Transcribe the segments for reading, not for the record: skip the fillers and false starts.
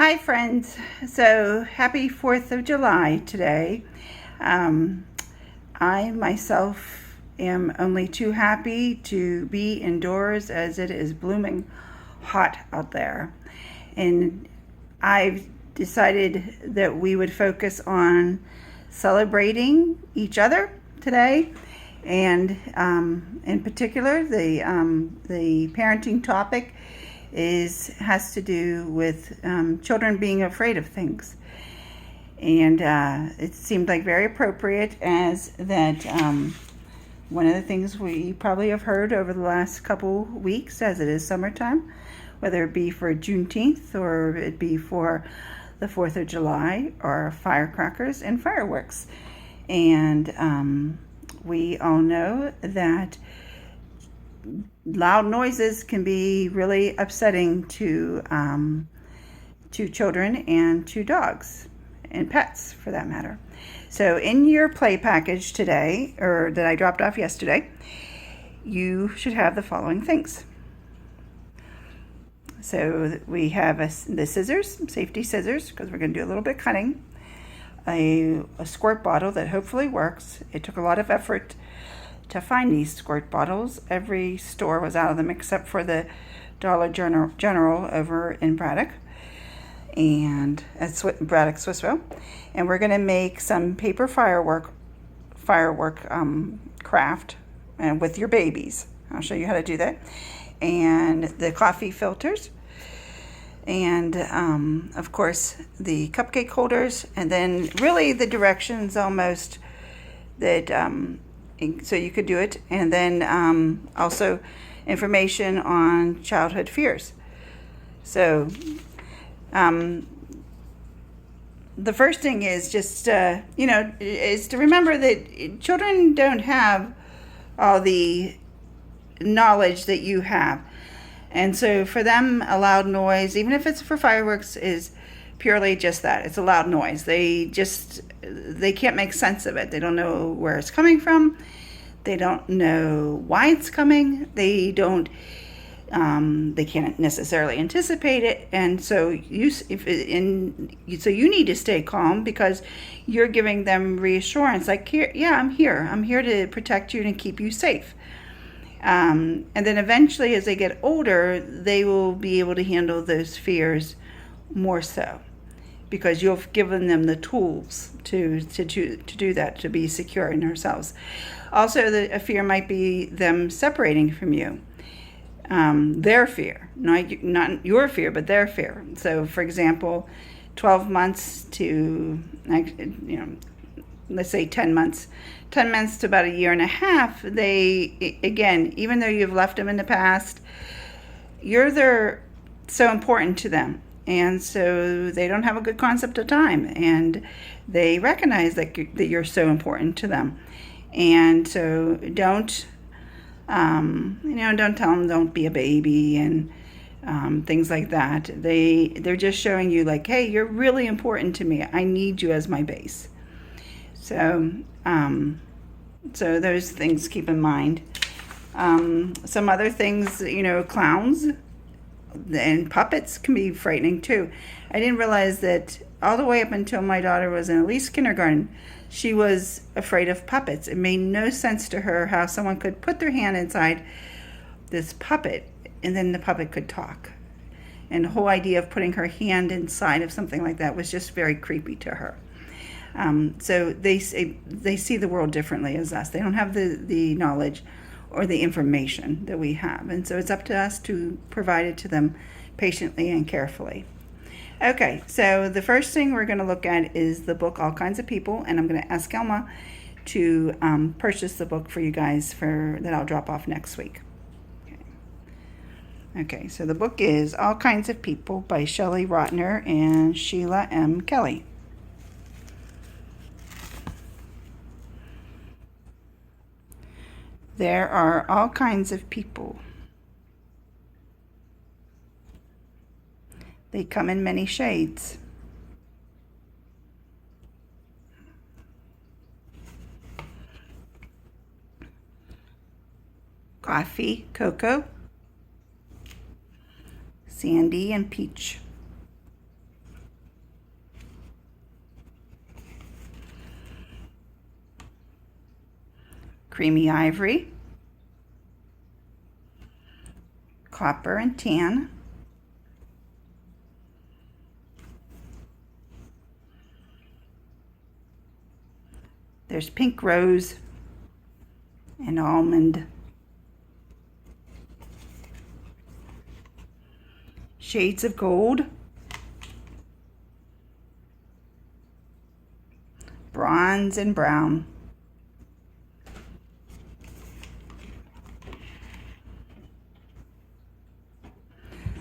Hi friends, so happy 4th of July today. Um, I myself am only too happy to be indoors as it is blooming hot out there. And I've decided that we would focus on celebrating each other today. And in particular, the parenting topic has to do with children being afraid of things. And it seemed like very appropriate as that one of the things we probably have heard over the last couple weeks as it is summertime, whether it be for Juneteenth or it be for the 4th of July or firecrackers and fireworks. And we all know that loud noises can be really upsetting to children and to dogs and pets for that matter. So in your play package today, or that I dropped off yesterday, you should have the following things. So we have the scissors, safety scissors, because we're going to do a little bit of cutting, a squirt bottle that hopefully works. It took a lot of effort to find these squirt bottles. Every store was out of them except for the Dollar General over in Braddock and at Braddock Swissville. And we're going to make some paper firework craft and with your babies. I'll show you how to do that. And the coffee filters, and of course the cupcake holders, and then really the directions almost that so you could do it, and then also information on childhood fears. So the first thing is just is to remember that children don't have all the knowledge that you have, and so for them a loud noise, even if it's for fireworks, is purely just that. It's a loud noise. They can't make sense of it. They don't know where it's coming from. They don't know why it's coming. They can't necessarily anticipate it. And so you need to stay calm, because you're giving them reassurance, like, I'm here. I'm here to protect you and keep you safe. And then eventually, as they get older, they will be able to handle those fears more so, because you've given them the tools to do that, to be secure in themselves. Also, a fear might be them separating from you. Their fear, not your fear, but their fear. So, for example, 12 months to, let's say 10 months to about a year and a half, they, again, even though you've left them in the past, you're so important to them. And so they don't have a good concept of time, and they recognize that you're so important to them. And so don't tell them don't be a baby and things like that. They're just showing you, like, hey, you're really important to me. I need you as my base. So those things keep in mind. Some other things, clowns and puppets can be frightening too. I didn't realize that all the way up until my daughter was in at least kindergarten, she was afraid of puppets. It made no sense to her how someone could put their hand inside this puppet and then the puppet could talk. And the whole idea of putting her hand inside of something like that was just very creepy to her. So they see the world differently as us. They don't have the knowledge or the information that we have. And so it's up to us to provide it to them patiently and carefully. Okay, so the first thing we're going to look at is the book All Kinds of People, and I'm going to ask Elma to purchase the book for you guys that I'll drop off next week. Okay, so the book is All Kinds of People by Shelley Rotner and Sheila M. Kelly. There are all kinds of people. They come in many shades. Coffee, cocoa, sandy, and peach. creamy ivory, copper and tan, there's pink rose and almond, shades of gold, bronze and brown,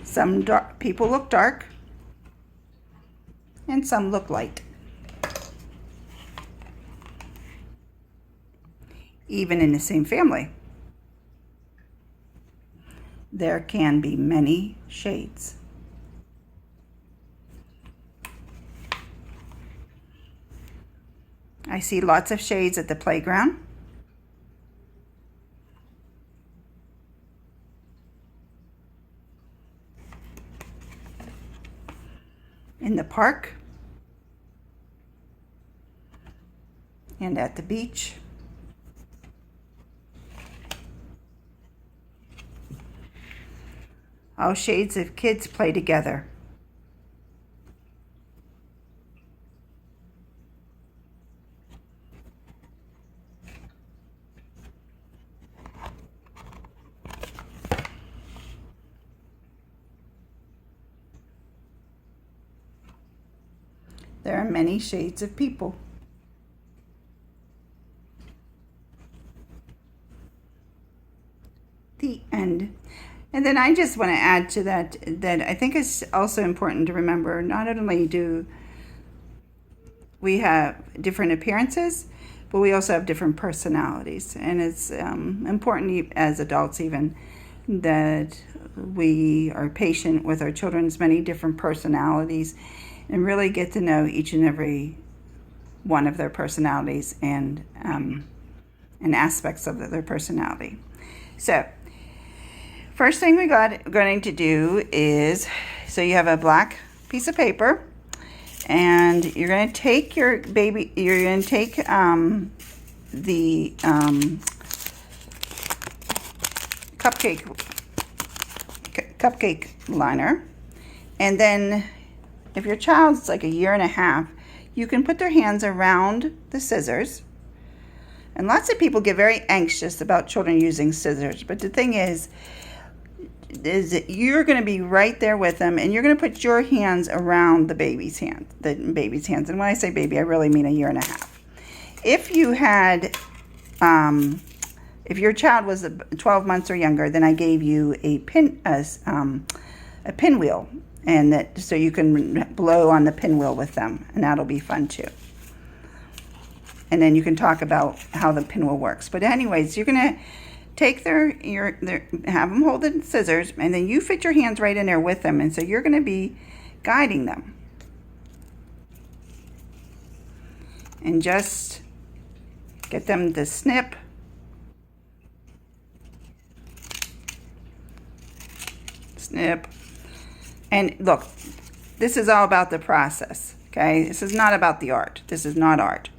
some people look dark and some look light. Even in the same family, there can be many shades. I see lots of shades at the playground. In the park. And at the beach. All shades of kids play together. There are many shades of people. The end. And then I just want to add to that I think it's also important to remember, not only do we have different appearances, but we also have different personalities. And it's important as adults even that we are patient with our children's many different personalities and really get to know each and every one of their personalities and aspects of their personality. So first thing going to do is, so you have a black piece of paper, and you're going to take your baby, you're going to take the cupcake liner, and then if your child's like 1.5 years, you can put their hands around the scissors. And lots of people get very anxious about children using scissors, but the thing is that you're going to be right there with them, and you're going to put your hands around the baby's hands. And when I say baby, I really mean 1.5 years. If you had, if your child was 12 months or younger, then I gave you a pinwheel, and that so you can blow on the pinwheel with them, and that'll be fun too. And then you can talk about how the pinwheel works. But anyways, you're gonna take have them hold the scissors, and then you fit your hands right in there with them, and so you're gonna be guiding them. And just get them to snip. Snip. And look, this is all about the process, okay? This is not about the art. This is not art.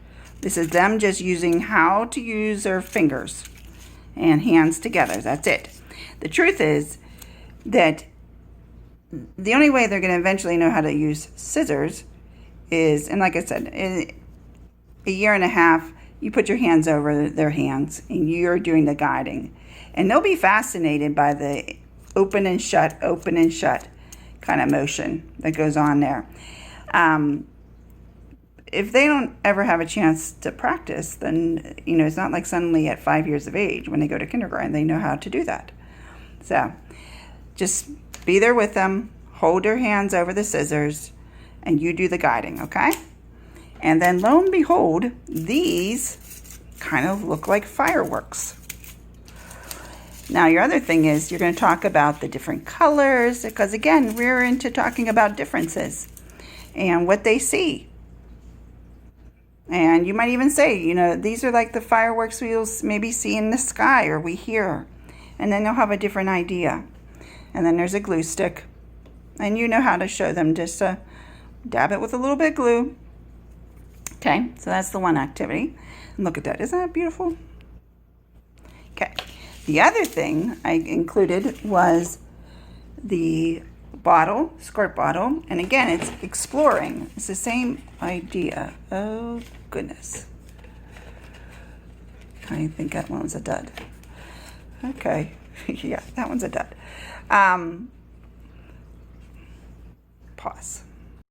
This is them just using how to use their fingers and hands together. That's it. The truth is that the only way they're going to eventually know how to use scissors is, and like I said, in 1.5 years, you put your hands over their hands and you're doing the guiding. And they'll be fascinated by the open and shut kind of motion that goes on there. If they don't ever have a chance to practice, then, it's not like suddenly at 5 years of age when they go to kindergarten, they know how to do that. So just be there with them, hold their hands over the scissors, and you do the guiding, okay? And then lo and behold, these kind of look like fireworks. Now, your other thing is you're going to talk about the different colors, because again, we're into talking about differences and what they see. And you might even say, these are like the fireworks we'll maybe see in the sky or we hear. And then they'll have a different idea. And then there's a glue stick. And you know how to show them. Just dab it with a little bit of glue. Okay, so that's the one activity. And look at that. Isn't that beautiful? The other thing I included was the bottle, squirt bottle, and again, it's exploring. It's the same idea. Oh goodness. I think that one was a dud. Okay, yeah, that one's a dud. Pause.